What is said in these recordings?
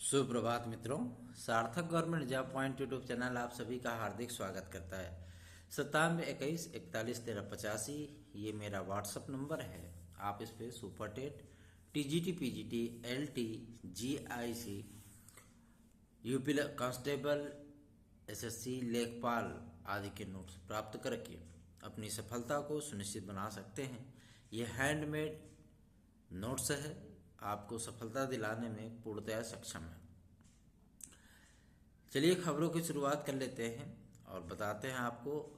सुप्रभात मित्रों। सार्थक government job point YouTube channel आप सभी का हार्दिक स्वागत करता है। 9721411385 ये मेरा व्हाट्सअप नंबर है। आप इस पे super TET, TGT, PGT, LT, GIC, UP constable, SSC, लेखपाल आदि के नोट्स प्राप्त करके अपनी सफलता को सुनिश्चित बना सकते हैं। ये हैंडमेड नोट्स है, आपको सफलता दिलाने में पूर्णतया सक्षम है। चलिए खबरों की शुरुआत कर लेते हैं और बताते हैं आपको।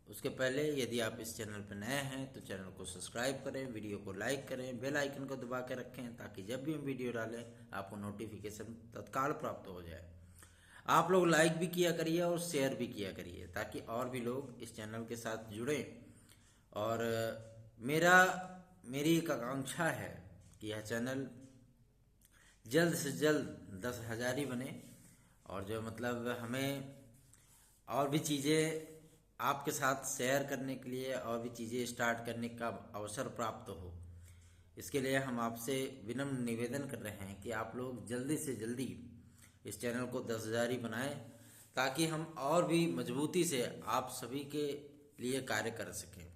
उसके पहले यदि आप इस चैनल पर नए हैं तो चैनल को सब्सक्राइब करें, वीडियो को लाइक करें, बेल आइकन को दबा के रखें ताकि जब भी हम वीडियो डालें आपको नोटिफिकेशन तत्काल प्राप्त हो जाए। आप लोग लाइक भी किया करिए और शेयर भी किया करिए ताकि और भी लोग इस चैनल के साथ जुड़ें। और मेरी एक आकांक्षा है कि यह चैनल जल्द से जल्द 10,000 ही बने और जो मतलब हमें और भी चीज़ें आपके साथ शेयर करने के लिए और भी चीज़ें स्टार्ट करने का अवसर प्राप्त हो। इसके लिए हम आपसे विनम्र निवेदन कर रहे हैं कि आप लोग जल्दी से जल्दी इस चैनल को 10,000 ही बनाएं ताकि हम और भी मजबूती से आप सभी के लिए कार्य कर सकें।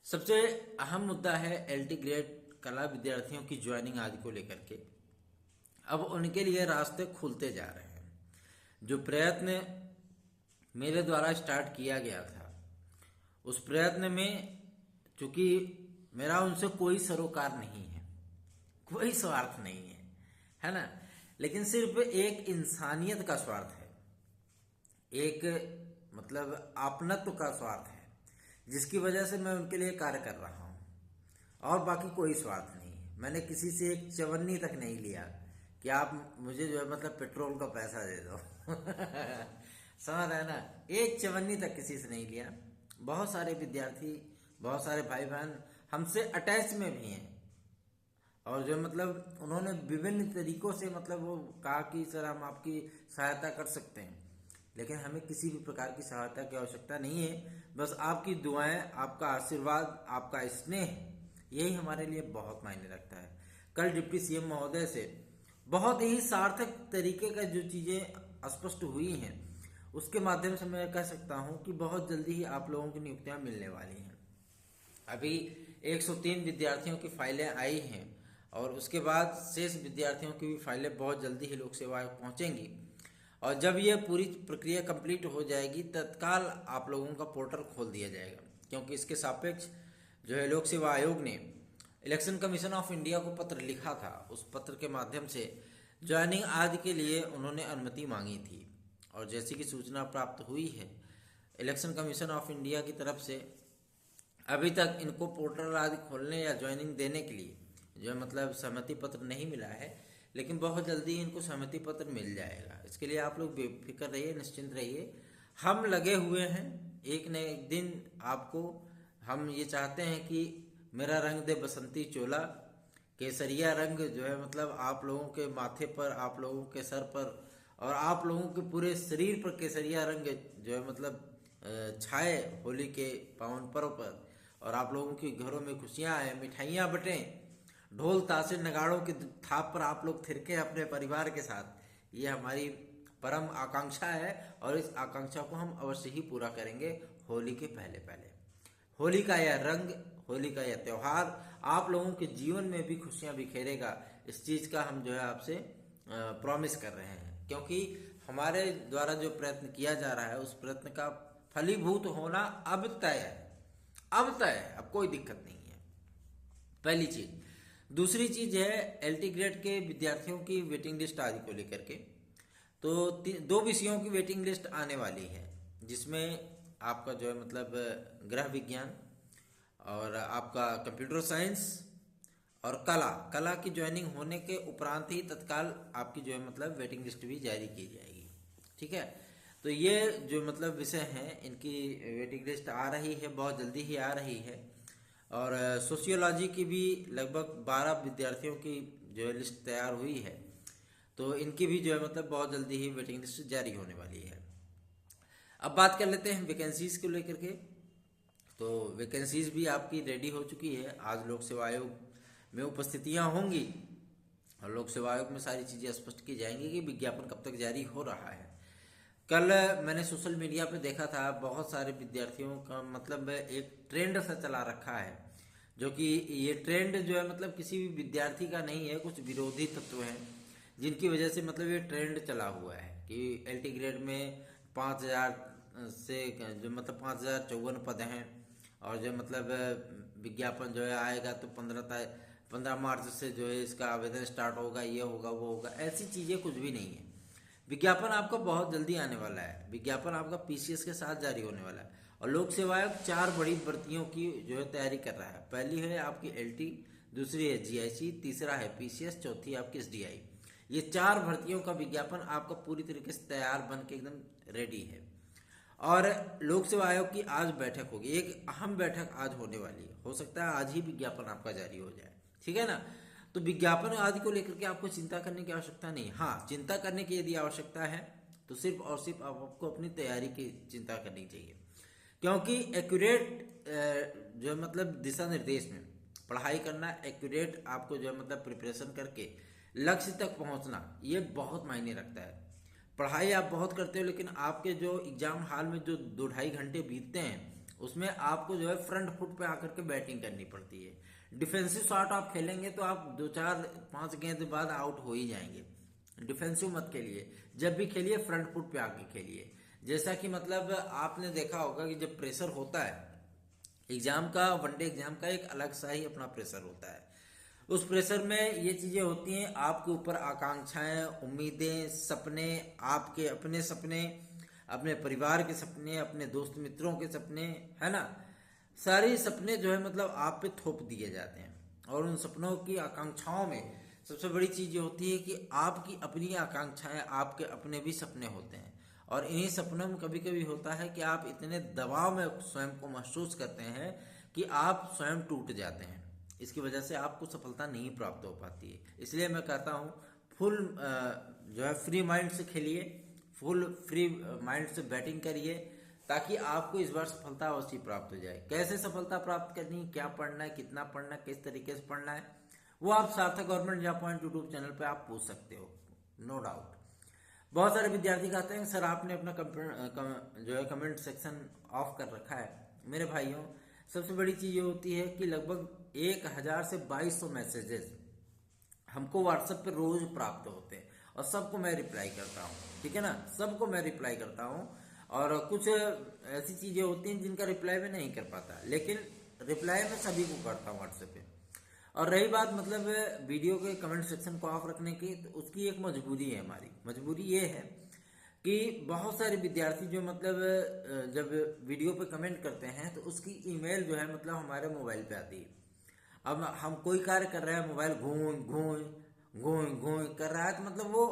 सबसे अहम मुद्दा है एलटी ग्रेड कला विद्यार्थियों की ज्वाइनिंग आदि को लेकर के। अब उनके लिए रास्ते खुलते जा रहे हैं। जो प्रयत्न मेरे द्वारा स्टार्ट किया गया था उस प्रयत्न में चूंकि मेरा उनसे कोई सरोकार नहीं है, कोई स्वार्थ नहीं है ना, लेकिन सिर्फ एक इंसानियत का स्वार्थ है, एक मतलब आपनत्व का स्वार्थ है जिसकी वजह से मैं उनके लिए कार्य कर रहा हूँ और बाकी कोई स्वार्थ नहीं है। मैंने किसी से एक चवन्नी तक नहीं लिया कि आप मुझे जो है मतलब पेट्रोल का पैसा दे दो समझ रहे ना, एक चवन्नी तक किसी से नहीं लिया। बहुत सारे विद्यार्थी, बहुत सारे भाई बहन हमसे अटैच में भी हैं और जो मतलब उन्होंने विभिन्न तरीकों से मतलब वो कहा कि सर हम आपकी सहायता कर सकते हैं, लेकिन हमें किसी भी प्रकार की सहायता की आवश्यकता नहीं है। बस आपकी दुआएं, आपका आशीर्वाद, आपका स्नेह, यही हमारे लिए बहुत मायने रखता है। कल डिप्टी सीएम महोदय से बहुत ही सार्थक तरीके का जो चीज़ें स्पष्ट हुई हैं उसके माध्यम से मैं कह सकता हूं कि बहुत जल्दी ही आप लोगों की नियुक्तियां मिलने वाली हैं। अभी 103 विद्यार्थियों की फाइलें आई हैं और उसके बाद शेष विद्यार्थियों की भी फाइलें बहुत जल्दी ही लोक सेवा आयोग पहुंचेंगी और जब यह पूरी प्रक्रिया कंप्लीट हो जाएगी तत्काल आप लोगों का पोर्टल खोल दिया जाएगा, क्योंकि इसके सापेक्ष जो है लोक सेवा आयोग ने इलेक्शन कमीशन ऑफ इंडिया को पत्र लिखा था। उस पत्र के माध्यम से ज्वाइनिंग आदि के लिए उन्होंने अनुमति मांगी थी और जैसी कि सूचना प्राप्त हुई है इलेक्शन कमीशन ऑफ इंडिया की तरफ से अभी तक इनको पोर्टल आदि खोलने या ज्वाइनिंग देने के लिए जो है मतलब सहमति पत्र नहीं मिला है, लेकिन बहुत जल्दी इनको सहमति पत्र मिल जाएगा। इसके लिए आप लोग बेफिक्र रहिए, निश्चिंत रहिए। हम लगे हुए हैं, एक न एक दिन आपको हम ये चाहते हैं कि मेरा रंग दे बसंती चोला, केसरिया रंग जो है मतलब आप लोगों के माथे पर, आप लोगों के सर पर और आप लोगों के पूरे शरीर पर केसरिया रंग जो है मतलब छाए होली के पावन पर्व पर, और आप लोगों के घरों में खुशियां आए, मिठाइयां बटें, ढोल ताशे नगाड़ों के थाप पर आप लोग थिरके अपने परिवार के साथ। ये हमारी परम आकांक्षा है और इस आकांक्षा को हम अवश्य ही पूरा करेंगे होली के पहले पहले। होली का यह रंग, होली का यह त्योहार आप लोगों के जीवन में भी खुशियां बिखेरेगा, इस चीज का हम जो है आपसे प्रॉमिस कर रहे हैं, क्योंकि हमारे द्वारा जो प्रयत्न किया जा रहा है उस प्रयत्न का फलीभूत होना अब तय है, अब तय है, अब कोई दिक्कत नहीं है। पहली चीज। दूसरी चीज है एलटी ग्रेड के विद्यार्थियों की वेटिंग लिस्ट आदि को लेकर के। तो 2 विषयों की वेटिंग लिस्ट आने वाली है जिसमें आपका जो है मतलब गृह विज्ञान और आपका कंप्यूटर साइंस और कला की ज्वाइनिंग होने के उपरांत ही तत्काल आपकी जो है मतलब वेटिंग लिस्ट भी जारी की जाएगी। ठीक है, तो ये जो मतलब विषय हैं इनकी वेटिंग लिस्ट आ रही है, बहुत जल्दी ही आ रही है। और सोशियोलॉजी की भी लगभग 12 विद्यार्थियों की जो है लिस्ट तैयार हुई है, तो इनकी भी जो है मतलब बहुत जल्दी ही वेटिंग लिस्ट जारी होने वाली है। अब बात कर लेते हैं वैकेंसीज को लेकर के। तो वैकेंसीज भी आपकी रेडी हो चुकी है। आज लोक सेवा आयोग में उपस्थितियां होंगी और लोक सेवा आयोग में सारी चीज़ें स्पष्ट की जाएंगी कि विज्ञापन कब तक जारी हो रहा है। कल मैंने सोशल मीडिया पे देखा था, बहुत सारे विद्यार्थियों का मतलब एक ट्रेंड सा चला रखा है, जो कि ये ट्रेंड जो है मतलब किसी भी विद्यार्थी का नहीं है, कुछ विरोधी तत्व हैं जिनकी वजह से मतलब ये ट्रेंड चला हुआ है कि एलटी ग्रेड में 5000 से जो मतलब 5054 पद हैं, और जो मतलब विज्ञापन जो है आएगा तो 15 मार्च से जो है इसका आवेदन स्टार्ट होगा, ये होगा वो होगा। ऐसी चीज़ें कुछ भी नहीं है। विज्ञापन आपका बहुत जल्दी आने वाला है। विज्ञापन आपका पीसीएस के साथ जारी होने वाला है। और लोक सेवा आयोग 4 बड़ी भर्तियों की जो है तैयारी कर रहा है। पहली है आपकी एलटी, दूसरी है जीआईसी, तीसरा है पीसीएस, चौथी आपकी एसडीआई। ये 4 भर्तियों का विज्ञापन आपका पूरी तरीके से तैयार बन के एकदम रेडी है। और लोक सेवा आयोग की आज बैठक होगी, एक अहम बैठक आज होने वाली है। हो सकता है आज ही विज्ञापन आपका जारी हो जाए, ठीक है ना। तो विज्ञापन आदि को लेकर के आपको चिंता करने की आवश्यकता नहीं। हाँ, चिंता करने की यदि आवश्यकता है तो सिर्फ और सिर्फ आपको अपनी तैयारी की चिंता करनी चाहिए, क्योंकि एक्यूरेट जो मतलब दिशा निर्देश में पढ़ाई करना, एक्यूरेट आपको जो है मतलब प्रिपरेशन करके लक्ष्य तक पहुंचना, ये बहुत मायने रखता है। पढ़ाई आप बहुत करते हो, लेकिन आपके जो एग्जाम हॉल में जो 2-2.5 घंटे बीतते हैं उसमें आपको जो है फ्रंट फुट पे आकर के बैटिंग करनी पड़ती है। डिफेंसिव शॉट आप खेलेंगे तो आप 2-4-5 गेंद बाद आउट हो ही जाएंगे। डिफेंसिव मत खेलिए, जब भी खेलिए फ्रंट फुट पे आके खेलिए। जैसा कि मतलब आपने देखा होगा कि जब प्रेशर होता है एग्जाम का, वनडे एग्जाम का एक अलग सा ही अपना प्रेशर होता है। उस प्रेशर में ये चीजें होती हैं, आपके ऊपर आकांक्षाएं, उम्मीदें, सपने, आपके अपने सपने, अपने परिवार के सपने, अपने दोस्त मित्रों के सपने, है ना। सारे सपने जो है मतलब आप पे थोप दिए जाते हैं। और उन सपनों की आकांक्षाओं में सबसे बड़ी चीज ये होती है कि आपकी अपनी आकांक्षाएं, आपके अपने भी सपने होते हैं। और इन्हीं सपनों में कभी कभी होता है कि आप इतने दबाव में स्वयं को महसूस करते हैं कि आप स्वयं टूट जाते हैं। इसकी वजह से आपको सफलता नहीं प्राप्त हो पाती है। इसलिए मैं कहता हूँ फुल जो है फ्री माइंड से खेलिए, फुल फ्री माइंड से बैटिंग करिए, ताकि आपको इस बार सफलता अवश्य प्राप्त हो जाए। कैसे सफलता प्राप्त करनी है, क्या पढ़ना है, कितना पढ़ना है, किस तरीके से पढ़ना है, वो आप सार्थक government job point YouTube channel पे आप पूछ सकते हो, नो डाउट। बहुत सारे विद्यार्थी कहते हैं सर आपने अपना जो है कमेंट सेक्शन ऑफ कर रखा है। मेरे भाइयों, सबसे बड़ी चीज ये होती है कि लगभग 1000 से 2200 मैसेजेस हमको व्हाट्सएप पे रोज प्राप्त होते हैं, और सबको मैं रिप्लाई करता हूँ, ठीक है ना। सबको मैं रिप्लाई करता हूँ, और कुछ ऐसी चीजें होती हैं जिनका रिप्लाई मैं नहीं कर पाता, लेकिन रिप्लाई मैं सभी को करता हूँ व्हाट्सएप पे। और रही बात मतलब वीडियो के कमेंट सेक्शन को ऑफ रखने की, तो उसकी एक मजबूरी है। हमारी मजबूरी ये है कि बहुत सारे विद्यार्थी जो मतलब जब वीडियो पे कमेंट करते हैं तो उसकी ईमेल जो है मतलब हमारे मोबाइल पे आती है। अब हम कोई कार्य कर रहे हैं, मोबाइल घूं घूं घूं घूं कर रहा है, तो मतलब वो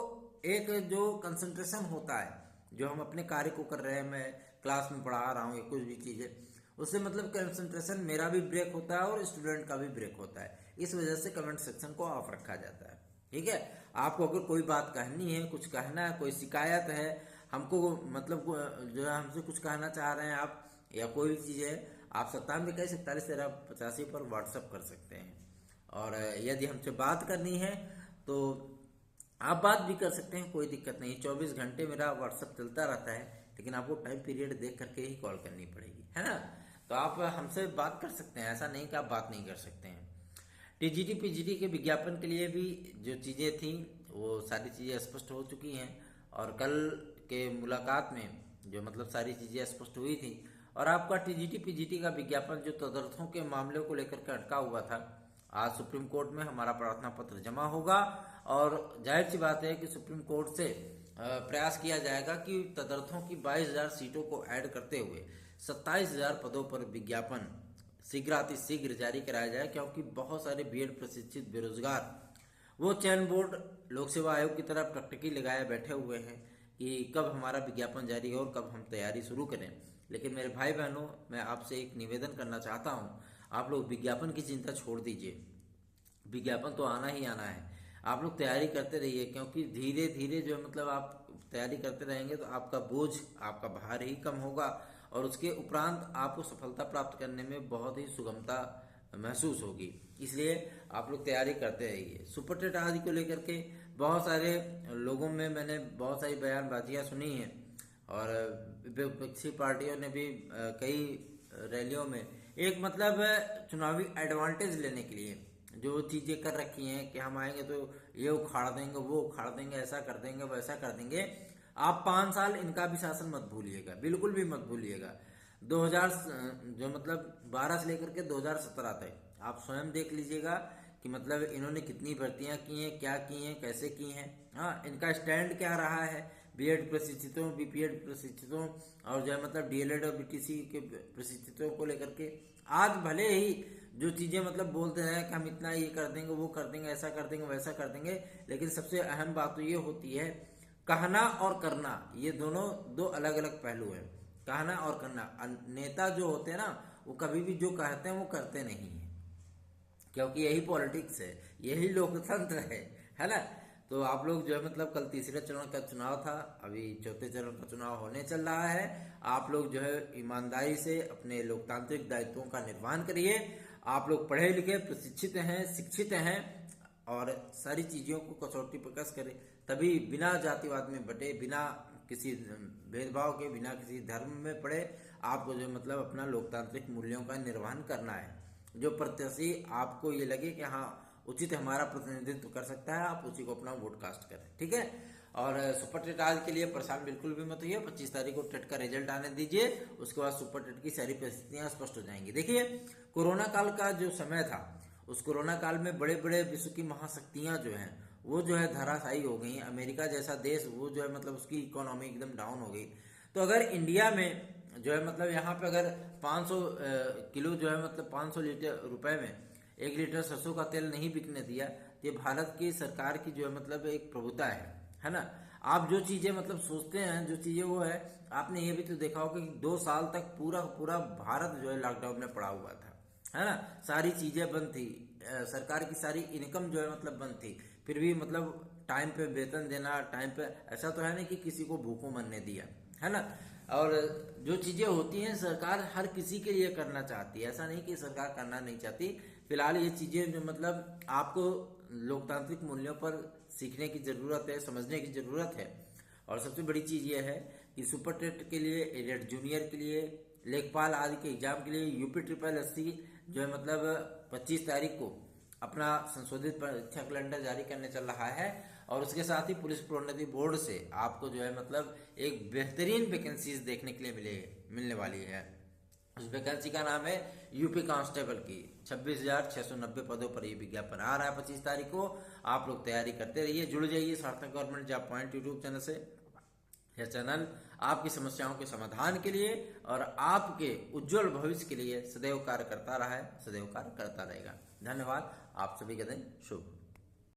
एक जो कंसंट्रेशन होता है, जो हम अपने कार्य को कर रहे हैं, मैं क्लास में पढ़ा रहा हूँ या कुछ भी चीज़ है, उससे मतलब कंसंट्रेशन मेरा भी ब्रेक होता है और स्टूडेंट का भी ब्रेक होता है। इस वजह से कमेंट सेक्शन को ऑफ रखा जाता है, ठीक है। आपको अगर कोई बात कहनी है, कुछ कहना है, कोई शिकायत है, हमको मतलब जो है हमसे कुछ कहना चाह रहे हैं आप, या कोई भी चीज़ है, आप 97 41 13 85 पर व्हाट्सअप कर सकते हैं। और यदि हमसे बात करनी है तो आप बात भी कर सकते हैं, कोई दिक्कत नहीं। 24 घंटे मेरा व्हाट्सअप चलता रहता है, लेकिन आपको टाइम पीरियड देख करके ही कॉल करनी पड़ेगी, है ना। तो आप हमसे बात कर सकते हैं, ऐसा नहीं कि आप बात नहीं कर सकते हैं। टीजीटी पीजीटी के विज्ञापन के लिए भी जो चीज़ें थी वो सारी चीज़ें स्पष्ट हो चुकी हैं, और कल के मुलाकात में जो मतलब सारी चीज़ें स्पष्ट हुई थी। और आपका टीजीटी पीजीटी का विज्ञापन जो तदर्थों के मामले को लेकर के अटका हुआ था, आज सुप्रीम कोर्ट में हमारा प्रार्थना पत्र जमा होगा, और जाहिर सी बात है कि सुप्रीम कोर्ट से प्रयास किया जाएगा कि तदर्थों की 22,000 सीटों को ऐड करते हुए 27,000 पदों पर विज्ञापन शीघ्र जारी कराया जाए, क्योंकि बहुत सारे बीएड प्रशिक्षित बेरोजगार वो चयन बोर्ड लोक सेवा आयोग की तरह टकटकी लगाए बैठे हुए हैं कि कब हमारा विज्ञापन जारी हो और कब हम तैयारी शुरू करें। लेकिन मेरे भाई बहनों, मैं आपसे एक निवेदन करना चाहता हूँ, आप लोग विज्ञापन की चिंता छोड़ दीजिए। विज्ञापन तो आना ही आना है, आप लोग तैयारी करते रहिए, क्योंकि धीरे धीरे जो मतलब आप तैयारी करते रहेंगे तो आपका बोझ, आपका भार ही कम होगा, और उसके उपरांत आपको सफलता प्राप्त करने में बहुत ही सुगमता महसूस होगी। इसलिए आप लोग तैयारी करते रहिए। सुपर टेट आदि को लेकर के बहुत सारे लोगों में मैंने बहुत सारी बयानबाजियां सुनी हैं, और विपक्षी पार्टियों ने भी कई रैलियों में एक मतलब चुनावी एडवांटेज लेने के लिए जो चीजें कर रखी हैं कि हम आएंगे तो ये उखाड़ देंगे, वो उखाड़ देंगे, ऐसा कर देंगे, वैसा कर देंगे। आप 5 साल इनका भी शासन मत भूलिएगा, बिल्कुल भी मत भूलिएगा। 2000 जो मतलब 12 से लेकर के 2017 तक आप स्वयं देख लीजिएगा कि मतलब इन्होंने कितनी भर्तियां की हैं, क्या की हैं, कैसे की हैं। हाँ, इनका स्टैंड क्या रहा है बीएड प्रशिक्षितों, बीपीएड प्रशिक्षितों और जो है मतलब डीएलएड और बीटीसी के प्रशिक्षितों को लेकर के। आज भले ही जो चीजें मतलब बोलते हैं कि हम इतना ये कर देंगे, वो कर देंगे, ऐसा कर देंगे, वैसा कर देंगे, लेकिन सबसे अहम बात तो ये होती है कहना और करना। ये दोनों दो अलग अलग पहलू हैं, कहना और करना। नेता जो होते हैं ना, वो कभी भी जो कहते हैं वो करते नहीं है, क्योंकि यही पॉलिटिक्स है, यही लोकतंत्र है ना। तो आप लोग जो है मतलब कल तीसरे चरण का चुनाव था, अभी चौथे चरण का चुनाव होने चल रहा है। आप लोग जो है ईमानदारी से अपने लोकतांत्रिक दायित्वों का निर्वहन करिए। आप लोग पढ़े लिखे, प्रशिक्षित हैं, शिक्षित हैं, और सारी चीजों को कसौटी पर कस करें, तभी बिना जातिवाद में बटे, बिना किसी भेदभाव के, बिना किसी धर्म में पड़े आपको जो मतलब अपना लोकतांत्रिक मूल्यों का निर्वहन करना है। जो प्रत्याशी आपको ये लगे कि हाँ उचित हमारा प्रतिनिधित्व कर सकता है, आप उसी को अपना वोट कास्ट करें, ठीक है। और सुपर टेट आज के लिए परेशान बिल्कुल भी मत होइए। 25 तारीख को टेट का रिजल्ट आने दीजिए, उसके बाद सुपर टेट की सारी परिस्थितियां स्पष्ट हो जाएंगी। देखिए, कोरोना काल का जो समय था, उस कोरोना काल में बड़े बड़े विश्व की महाशक्तियां जो हैं वो जो है धराशायी हो गई। अमेरिका जैसा देश वो जो है मतलब उसकी इकोनॉमी एकदम डाउन हो गई। तो अगर इंडिया में जो है मतलब यहाँ पे अगर 500 किलो जो है मतलब 500 लीटर रुपए में 1 लीटर सरसों का तेल नहीं बिकने दिया, ये भारत की सरकार की जो है मतलब एक प्रभुता है ना। आप जो चीजें मतलब सोचते हैं, जो चीजें वो है, आपने ये भी तो देखा होगा कि 2 साल तक पूरा पूरा भारत जो है लॉकडाउन में पड़ा हुआ था, है ना। सारी चीजें बंद थी, सरकार की सारी इनकम जो है मतलब बंद थी, फिर भी मतलब टाइम पे वेतन देना, टाइम पे, ऐसा तो है नहीं कि किसी को भूखों मरने दिया, है ना। और जो चीजें होती हैं सरकार हर किसी के लिए करना चाहती है, ऐसा नहीं कि सरकार करना नहीं चाहती। फिलहाल ये चीजें जो मतलब आपको लोकतांत्रिक मूल्यों पर सीखने की जरूरत है, समझने की जरूरत है। और सबसे बड़ी चीज ये है कि सुपर टेट के लिए, एडेड जूनियर के लिए, लेखपाल आदि के एग्जाम के लिए यूपी ट्रिपल एससी जो है मतलब 25 तारीख को अपना संशोधित परीक्षा कैलेंडर जारी करने चल रहा है। और उसके साथ ही पुलिस प्रोन्नति बोर्ड से आपको जो है मतलब एक बेहतरीन वैकेंसीज देखने के लिए मिलने वाली है। उस वैकेंसी का नाम है यूपी कांस्टेबल की। 26,690 पदों पर ये विज्ञापन आ रहा है 25 तारीख को। आप लोग तैयारी करते रहिए, जुड़ जाइए सार्थक government job point YouTube channel से। यह चैनल आपकी समस्याओं के समाधान के लिए और आपके उज्जवल भविष्य के लिए सदैव कार्य करता रहा है, सदैव कार्य करता रहेगा। धन्यवाद। आप सभी का दिन शुभ।